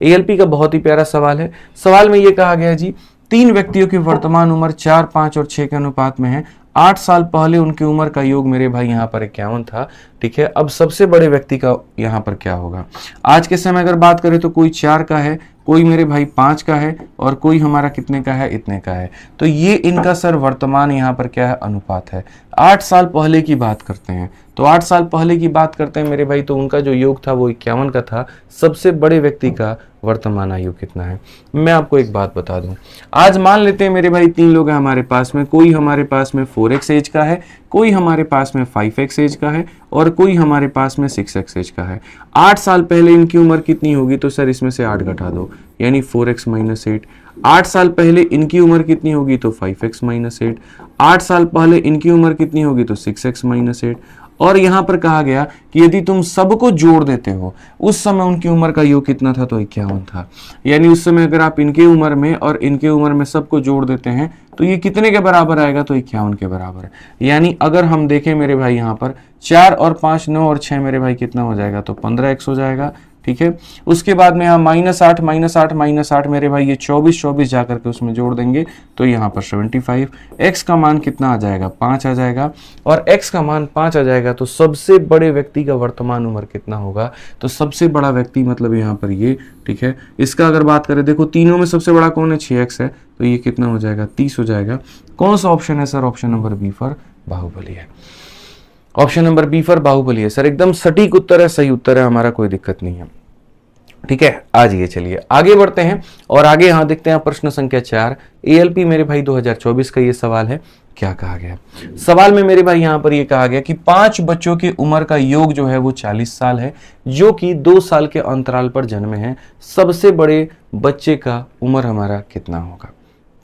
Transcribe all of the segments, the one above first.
ALP का बहुत ही प्यारा सवाल है। सवाल में ये कहा गया जी, 3 व्यक्तियों की वर्तमान उम्र 4, 5 और 6 के अनुपात में है। 8 साल पहले उनकी उम्र का योग मेरे भाई यहाँ पर 51 था। ठीक है, अब सबसे बड़े व्यक्ति का यहाँ पर क्या होगा? आज के समय अगर बात करें तो कोई 4 का है, कोई मेरे भाई 5 का है और कोई हमारा कितने का है? इतने का है। तो ये इनका सर वर्तमान यहाँ पर क्या है? अनुपात है। 8 साल पहले की बात करते हैं, तो 8 साल पहले की बात करते हैं मेरे भाई, तो उनका जो योग था वो 51 का था। सबसे बड़े व्यक्ति का वर्तमान आयु कितना है? मैं आपको एक बात बता दूं, आज मान लेते हैं मेरे भाई 3 लोग हैं हमारे पास में, कोई हमारे पास में 4x एज का है, कोई हमारे पास में 5x एज का है और कोई हमारे पास में 6x एज का है। 8 साल पहले इनकी उम्र कितनी होगी? तो सर इसमें से 8 घटा दो, यानी 4x - 8। 8 साल पहले इनकी उम्र कितनी होगी? तो 5x - 8। 8 साल पहले इनकी उम्र कितनी होगी? तो 6x - 8। और यहां पर कहा गया कि यदि तुम सबको जोड़ देते हो, उस समय उनकी उम्र का योग कितना था? तो 51 था। यानी उस समय अगर आप इनके उम्र में और इनके उम्र में सबको जोड़ देते हैं तो ये कितने के बराबर आएगा? तो 51 के बराबर है। यानी अगर हम देखें मेरे भाई यहाँ पर 4 और 5 9 और 6 मेरे भाई कितना हो जाएगा? तो 15x हो जाएगा। ठीक है, उसके बाद में यहाँ -8 -8 मेरे भाई ये 24 जाकर के उसमें जोड़ देंगे तो यहाँ पर 75। x का मान कितना आ जाएगा? 5 आ जाएगा। और x का मान 5 आ जाएगा तो सबसे बड़े व्यक्ति का वर्तमान उम्र कितना होगा? तो सबसे बड़ा व्यक्ति मतलब यहाँ पर ये। ठीक है, इसका अगर बात करें, देखो तीनों में सबसे बड़ा कौन है? 6x है, तो ये कितना हो जाएगा? 30 हो जाएगा। कौन सा ऑप्शन है sir? Option number B for Baahubali है। Option number B for Baahubali है सर, एकदम सटीक उत्तर है, सही उत्तर है हमारा, कोई दिक्कत नहीं है। ठीक है, आज ये चलिए आगे बढ़ते हैं और आगे यहां देखते हैं प्रश्न संख्या 4। एएलपी मेरे भाई 2024 का ये सवाल है। क्या कहा गया सवाल में मेरे भाई? यहां पर ये कहा गया कि 5 बच्चों की उम्र का योग जो है वो 40 साल है, जो कि 2 साल के अंतराल पर जन्मे हैं। सबसे बड़े बच्चे का उम्र हमारा कितना होगा?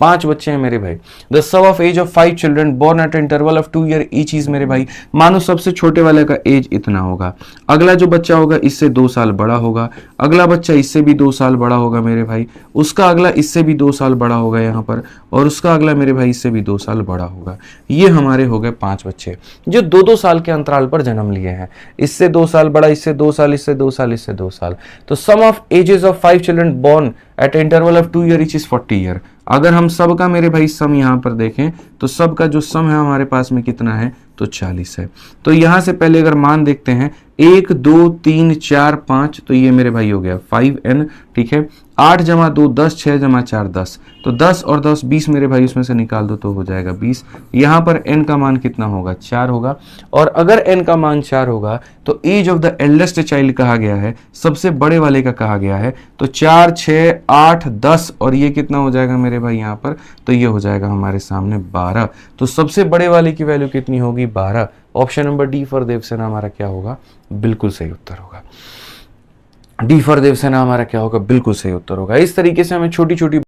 5 बच्चे हैं मेरे भाई। The sum of age of 5 children born at interval of 2 year each is मेरे भाई, मानो सबसे छोटे वाले का एज इतना होगा, अगला जो बच्चा होगा इससे 2 साल बड़ा होगा, अगला बच्चा इससे भी 2 साल बड़ा होगा मेरे भाई, उसका अगला इससे भी 2 साल बड़ा होगा यहाँ पर, और उसका अगला मेरे भाई इससे भी 2 साल बड़ा होगा। ये हमारे हो गए 5 बच्चे जो 2-2 साल के अंतराल पर जन्म लिए हैं। इससे 2 साल बड़ा, इससे 2 साल, इससे 2 साल, इससे 2 साल। तो sum of ages of 5 children born at interval of 2 year each is 40 year. अगर हम सब का मेरे भाई सम यहां पर देखें तो सब का जो सम है हमारे पास में कितना है? तो 40 है। तो यहां से पहले अगर मान देखते हैं 1 2 3 4 5, तो ये मेरे भाई हो गया 5n। ठीक है, 8 × 2 10, 6 × 4 10, तो 10 और 10 20 मेरे भाई, उसमें से निकाल दो तो हो जाएगा 20। यहाँ पर n का मान कितना होगा? 4 होगा। और अगर n का मान 4 होगा तो age of the eldest child कहा गया है, सबसे बड़े वाले का कहा गया है, तो 4 6 8 10 और ये कितना हो जाएगा मेरे भाई यहाँ पर? तो ये हो जाएगा हमारे सामने 12। तो सबसे बड़े वाले की वैल्यू कितनी होगी? 12। ऑप्शन नंबर डी फॉर देवसेना हमारा क्या होगा? बिल्कुल सही उत्तर होगा। डी फॉर देवसेना हमारा क्या होगा? बिल्कुल सही उत्तर होगा। इस तरीके से हमें छोटी छोटी